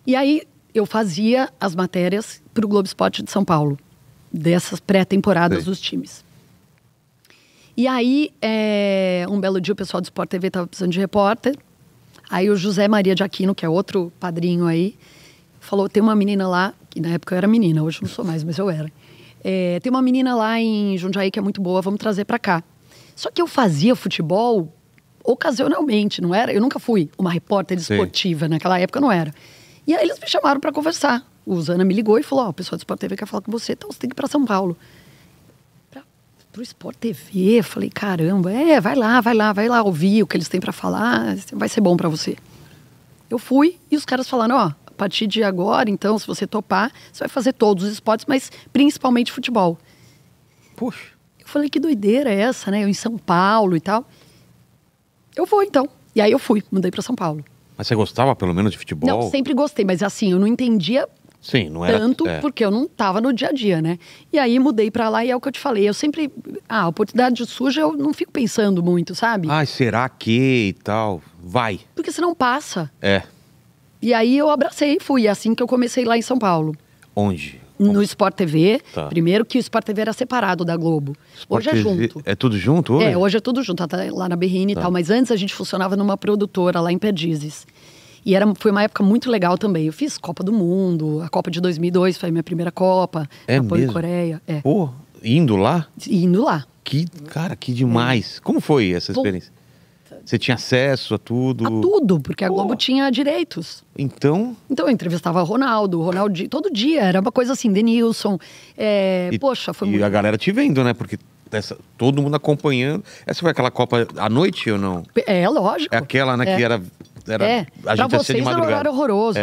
E aí eu fazia as matérias para o Globo Esporte de São Paulo, dessas pré-temporadas dos times. E aí, um belo dia, o pessoal do Sport TV estava precisando de repórter. Aí o José Maria de Aquino, que é outro padrinho aí, falou, tem uma menina lá, que na época eu era menina, hoje não sou mais, mas eu era. Tem uma menina lá em Jundiaí que é muito boa, vamos trazer para cá. Só que eu fazia futebol ocasionalmente, não era? Eu nunca fui uma repórter esportiva, naquela época não era. E aí eles me chamaram para conversar. O Zana me ligou e falou, o pessoal do Sport TV quer falar com você, então você tem que ir para São Paulo. Pro Sport TV, eu falei, caramba, vai lá ouvir o que eles têm para falar, vai ser bom para você. Eu fui e os caras falaram, a partir de agora, então, se você topar, você vai fazer todos os esportes, mas principalmente futebol. Puxa. Eu falei, que doideira é essa, né? Eu em São Paulo e tal. Eu vou, então. E aí eu fui, mudei para São Paulo. Mas você gostava, pelo menos, de futebol? Não, sempre gostei, mas assim, eu não entendia não era, tanto, porque eu não tava no dia a dia, né? E aí mudei pra lá e é o que eu te falei. Eu sempre, a oportunidade surge, eu não fico pensando muito, sabe? Será que e tal? Vai. Porque senão passa. É. E aí eu abracei e fui. É assim que eu comecei lá em São Paulo. Onde? No Sport TV. Tá. Primeiro que o Sport TV era separado da Globo. Hoje é junto. É tudo junto hoje? Hoje é tudo junto. Tá lá na Berrine e tal. Mas antes a gente funcionava numa produtora lá em Perdizes. E foi uma época muito legal também. Eu fiz Copa do Mundo, a Copa de 2002 foi a minha primeira Copa. Japão e Coreia. Pô, indo lá? Indo lá. Cara, que demais. Como foi essa experiência? Você tinha acesso a tudo? A tudo, porque a Globo tinha direitos. Então eu entrevistava o Ronaldo, todo dia. Era uma coisa assim, Denilson. Foi muito... E a galera te vendo, né? Porque todo mundo acompanhando. Essa foi aquela Copa à noite ou não? Lógico. É aquela, né, que era a gente pra vocês de madrugada. era horroroso.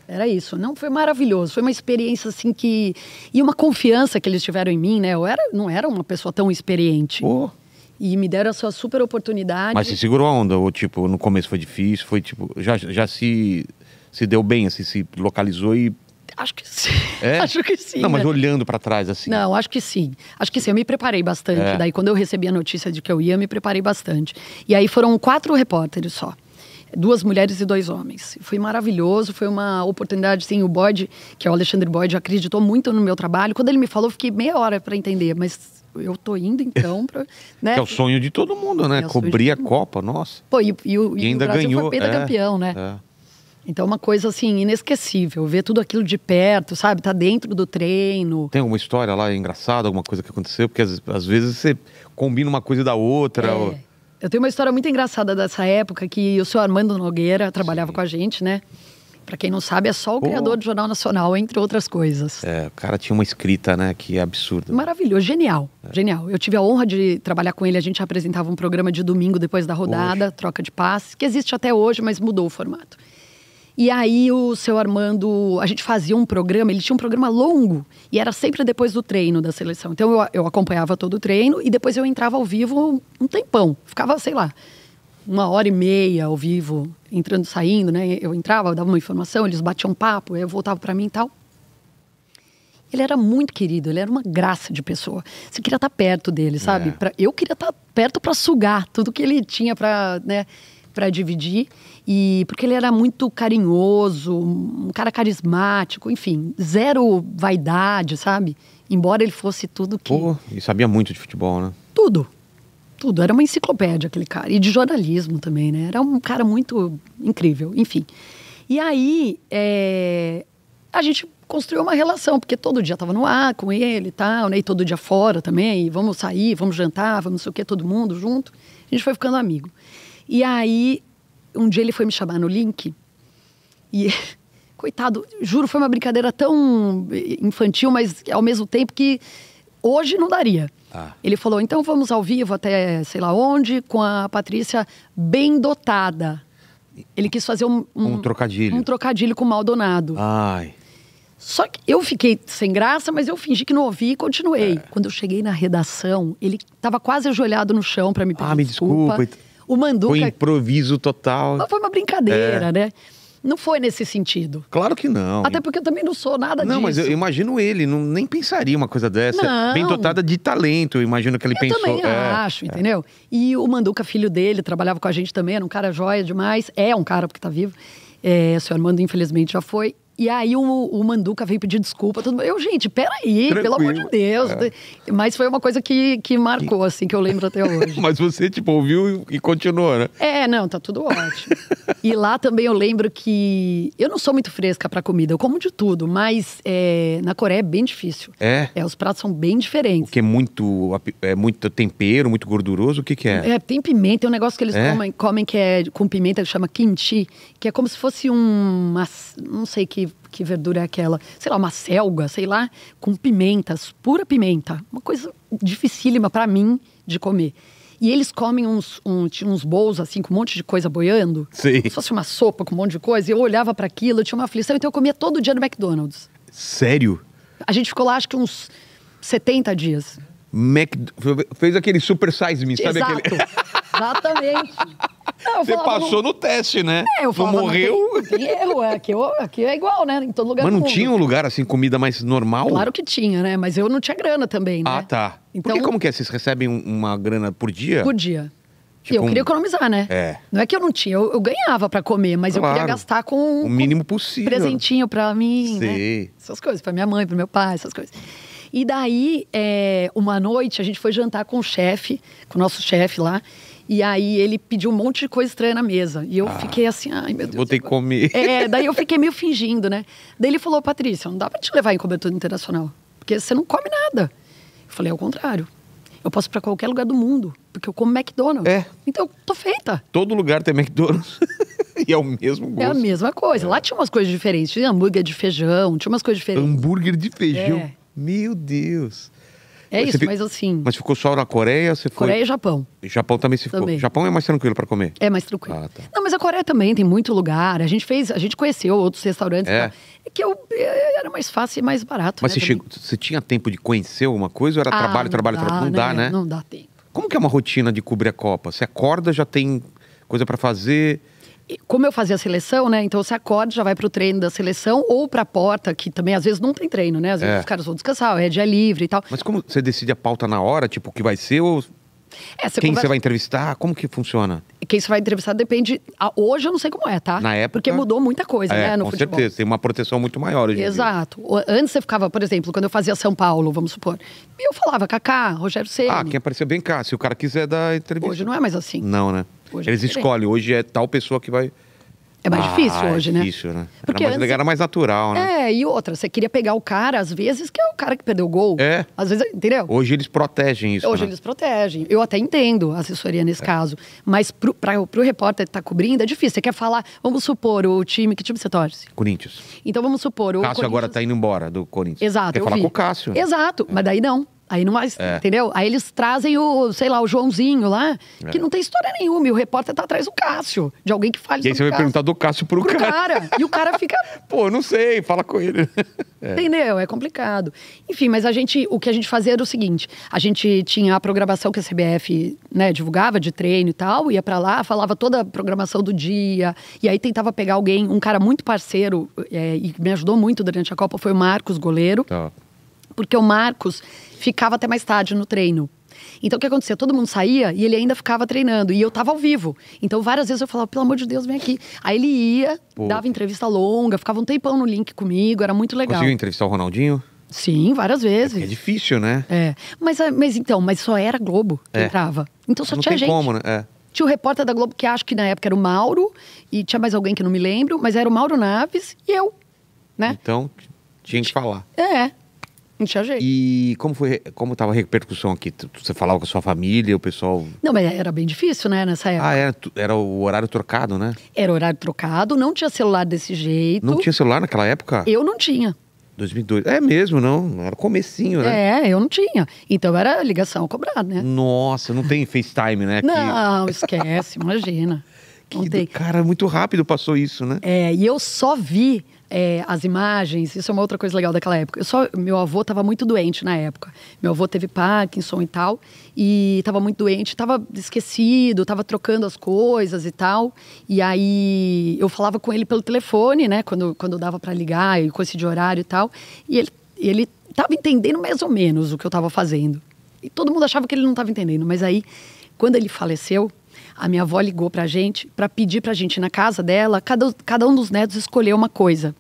Era isso. Não, foi maravilhoso. Foi uma experiência assim que... E uma confiança que eles tiveram em mim, né? Não era uma pessoa tão experiente. E me deram a sua super oportunidade. Mas você segurou a onda? Ou tipo, no começo foi difícil? Foi tipo... Já se deu bem, assim, se localizou e... Acho que sim. Acho que sim. Não, mas olhando pra trás, assim. Não, acho que sim. Acho que sim. Eu me preparei bastante. Daí, quando eu recebi a notícia de que eu ia, me preparei bastante. E aí foram 4 repórteres só. 2 mulheres e 2 homens. Foi maravilhoso, foi uma oportunidade, sim, o Boyd, que é o Alexandre Boyd, acreditou muito no meu trabalho. Quando ele me falou, eu fiquei meia hora para entender, mas eu tô indo então pra, né? Que é o sonho de todo mundo, né? Cobrir a Copa, nossa. Pô, e ainda o Brasil ganhou, foi pentacampeão, né? Então, uma coisa assim, inesquecível, ver tudo aquilo de perto, sabe? Tá dentro do treino. Tem alguma história lá engraçada, alguma coisa que aconteceu? Porque às vezes você combina uma coisa da outra. Eu tenho uma história muito engraçada dessa época, que o senhor Armando Nogueira trabalhava com a gente, né? Pra quem não sabe, é só o criador do Jornal Nacional, entre outras coisas. O cara tinha uma escrita, né, que é absurda. Maravilhoso, genial, genial. Eu tive a honra de trabalhar com ele, a gente apresentava um programa de domingo depois da rodada, troca de passes, que existe até hoje, mas mudou o formato. E aí o seu Armando, a gente fazia um programa, ele tinha um programa longo, e era sempre depois do treino da seleção. Então eu acompanhava todo o treino e depois eu entrava ao vivo um tempão. Ficava, sei lá, 1h30 ao vivo, entrando e saindo, né? Eu entrava, eu dava uma informação, eles batiam um papo, eu voltava pra mim e tal. Ele era muito querido, ele era uma graça de pessoa. Você queria estar perto dele, sabe? Eu queria estar perto pra sugar tudo que ele tinha pra, né, pra dividir. E porque ele era muito carinhoso, um cara carismático, enfim, zero vaidade, sabe? Embora ele fosse tudo que... E sabia muito de futebol, né? Tudo. Era uma enciclopédia aquele cara. E de jornalismo também, né? Era um cara muito incrível, enfim. E aí, a gente construiu uma relação, porque todo dia tava no ar com ele e tal, né? E todo dia fora também, e vamos sair, vamos jantar, vamos não sei o quê, todo mundo junto. A gente foi ficando amigo. E aí... Um dia ele foi me chamar no link e, coitado, juro, foi uma brincadeira tão infantil, mas ao mesmo tempo que hoje não daria. Ele falou, então vamos ao vivo até sei lá onde, com a Patrícia bem dotada. Ele quis fazer um trocadilho. Um trocadilho com o Maldonado. Ai. Só que eu fiquei sem graça, mas eu fingi que não ouvi e continuei. Quando eu cheguei na redação, ele estava quase ajoelhado no chão para me pedir me desculpa. O Manduca... Foi improviso total. Mas foi uma brincadeira, né? Não foi nesse sentido. Claro que não. Até porque eu também não sou nada disso. Não, mas eu imagino ele, nem pensaria uma coisa dessa. Não. Bem dotada de talento, eu imagino que ele pensou. Eu também acho, entendeu? E o Manduca, filho dele, trabalhava com a gente também, era um cara joia demais. É um cara porque tá vivo. Seu Armando, infelizmente, já foi. E aí o Manduca veio pedir desculpa. Todo mundo. Gente, peraí, pelo amor de Deus. Mas foi uma coisa que marcou, assim, que eu lembro até hoje. Mas você, tipo, ouviu e continuou, né? Não, tá tudo ótimo. E lá também eu lembro que... Eu não sou muito fresca pra comida, eu como de tudo. Mas na Coreia é bem difícil. Os pratos são bem diferentes. Porque é muito tempero, muito gorduroso, o que é? Tem pimenta, tem um negócio que eles comem que é com pimenta, que chama kimchi. Que é como se fosse não sei que verdura é aquela, sei lá, uma selga, sei lá, com pimentas, pura pimenta. Uma coisa dificílima pra mim de comer. E eles comem uns bowls, assim, com um monte de coisa boiando. Sim. Como se fosse uma sopa com um monte de coisa. E eu olhava para aquilo, eu tinha uma aflição. Então eu comia todo dia no McDonald's. Sério? A gente ficou lá, acho que uns 70 dias. Fez aquele Super Size Me, sabe? Exato. Aquele... Exatamente. Não, você passou no teste, né? Eu falava, não morreu? Não tem erro, aqui é igual, né? Em todo lugar. Mas não tinha um lugar assim, comida mais normal? Claro que tinha, né? Mas eu não tinha grana também, né? Ah, tá. Então, porque como que é? Vocês recebem uma grana por dia? Por dia. Tipo, eu queria economizar, né? Não é que eu não tinha, eu ganhava pra comer, mas eu queria gastar com... o mínimo possível. Presentinho pra mim, Sim. né? Essas coisas, pra minha mãe, pro meu pai, essas coisas. E daí, uma noite, a gente foi jantar com o chefe, com o nosso chefe lá. E aí, ele pediu um monte de coisa estranha na mesa. E eu fiquei assim, ai, meu Deus. Vou ter que comer. Daí eu fiquei meio fingindo, né? Daí ele falou, Patrícia, não dá pra te levar em cobertura internacional. Porque você não come nada. Eu falei, ao contrário. Eu posso ir pra qualquer lugar do mundo. Porque eu como McDonald's. Então, eu tô feita. Todo lugar tem McDonald's. E é o mesmo gosto. É a mesma coisa. Lá tinha umas coisas diferentes. Tinha hambúrguer de feijão, tinha umas coisas diferentes. Hambúrguer de feijão? Meu Deus. Isso, mas assim... Mas ficou só na Coreia? Você foi... Coreia e Japão. Japão também se ficou. Também. Japão é mais tranquilo pra comer? É mais tranquilo. Ah, tá. Não, mas a Coreia também tem muito lugar. A gente conheceu outros restaurantes. É que era mais fácil e mais barato. Mas né, você tinha tempo de conhecer alguma coisa? Ou era trabalho? Não dá, né? Não dá tempo. Como que é uma rotina de cobrir a Copa? Você acorda, já tem coisa pra fazer... Como eu fazia a seleção, né? Então você acorda, já vai pro treino da seleção ou pra porta, que também às vezes não tem treino, né? Às vezes os caras vão descansar, é dia livre e tal. Mas como você decide a pauta na hora, tipo, o que vai ser ou... Você vai entrevistar? Como que funciona? Quem você vai entrevistar depende... Hoje eu não sei como é, tá? Na época... Porque mudou muita coisa, né, no futebol. Com certeza, tem uma proteção muito maior hoje em dia. Exato. Antes você ficava, por exemplo, quando eu fazia São Paulo, vamos supor, eu falava Kaká, Rogério Ceni. Quem apareceu bem cá, se o cara quiser dar entrevista. Hoje não é mais assim. Não, né? Hoje eles escolhem, hoje é tal pessoa que vai... É mais difícil hoje, né? É difícil, né? Porque era mais natural, né? E outra, você queria pegar o cara, às vezes, que é o cara que perdeu o gol. Às vezes, entendeu? Hoje eles protegem isso, Hoje né? eles protegem. Eu até entendo a assessoria nesse caso. Mas pro repórter que tá cobrindo, é difícil. Você quer falar, vamos supor, que time você torce? Corinthians. Então vamos supor, o Cássio agora tá indo embora do Corinthians. Exato, Quer falar com o Cássio. Exato, mas daí não. Aí não mais, entendeu? Aí eles trazem o Joãozinho lá, que não tem história nenhuma. E o repórter tá atrás do Cássio, de alguém que fale sobre o Cássio. E aí você vai perguntar do Cássio pro cara. E o cara fica... Pô, não sei, fala com ele. Entendeu? É complicado. Enfim, mas o que a gente fazia era o seguinte. A gente tinha a programação que a CBF, né, divulgava de treino e tal. Ia pra lá, falava toda a programação do dia. E aí tentava pegar alguém, um cara muito parceiro, e me ajudou muito durante a Copa, foi o Marcos, goleiro. Tá. Porque o Marcos ficava até mais tarde no treino. Então, o que acontecia? Todo mundo saía e ele ainda ficava treinando. E eu tava ao vivo. Então, várias vezes eu falava, pelo amor de Deus, vem aqui. Aí ele ia, dava entrevista longa, ficava um tempão no link comigo, era muito legal. Conseguiu entrevistar o Ronaldinho? Sim, várias vezes. É difícil, né? Mas só era Globo que entrava. Então só tinha gente. Não tem como, né? Tinha o repórter da Globo, que acho que na época era o Mauro, e tinha mais alguém que não me lembro, mas era o Mauro Naves e eu, né? Então, tinha que falar. Não tinha jeito. E como tava a repercussão aqui? Você falava com a sua família, o pessoal... Não, mas era bem difícil, né, nessa época. Era o horário trocado, né? Era horário trocado, não tinha celular desse jeito. Não tinha celular naquela época? Eu não tinha. 2002. É mesmo, não? Era comecinho, né? Eu não tinha. Então era ligação cobrada, né? Nossa, não tem FaceTime, né? Não, esquece, imagina. Não tem. Cara, muito rápido passou isso, né? E eu só vi as imagens, isso é uma outra coisa legal daquela época. Meu avô estava muito doente na época. Meu avô teve Parkinson e tal, e estava muito doente, estava esquecido, estava trocando as coisas e tal. E aí eu falava com ele pelo telefone, né, quando dava para ligar e coincidir horário e tal. E ele estava entendendo mais ou menos o que eu estava fazendo. E todo mundo achava que ele não estava entendendo, mas aí, quando ele faleceu, A minha avó ligou pra gente, pra pedir pra gente ir na casa dela, cada um dos netos escolher uma coisa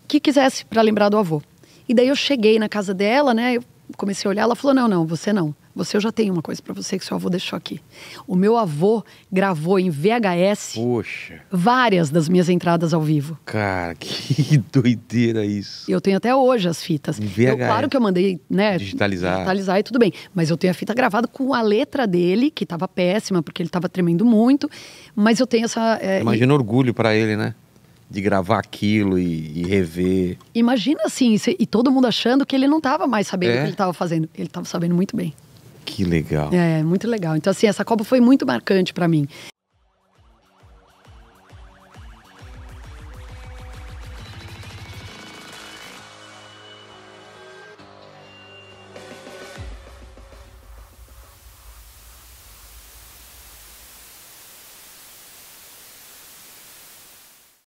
que quisesse pra lembrar do avô. E daí eu cheguei na casa dela, né? Eu comecei a olhar, ela falou, não, você não. Você, eu já tenho uma coisa pra você que seu avô deixou aqui. O meu avô gravou em VHS Poxa. várias das minhas entradas ao vivo. Cara, que doideira isso. Eu tenho até hoje as fitas. Em VHS. Claro que eu mandei, né? Digitalizar e tudo bem. Mas eu tenho a fita gravada com a letra dele, que estava péssima, porque ele estava tremendo muito. Mas eu tenho essa... Imagina orgulho pra ele, né? De gravar aquilo e rever. Imagina assim, e todo mundo achando que ele não estava mais sabendo o que ele estava fazendo. Ele estava sabendo muito bem. Que legal. É, muito legal. Então, assim, essa Copa foi muito marcante para mim.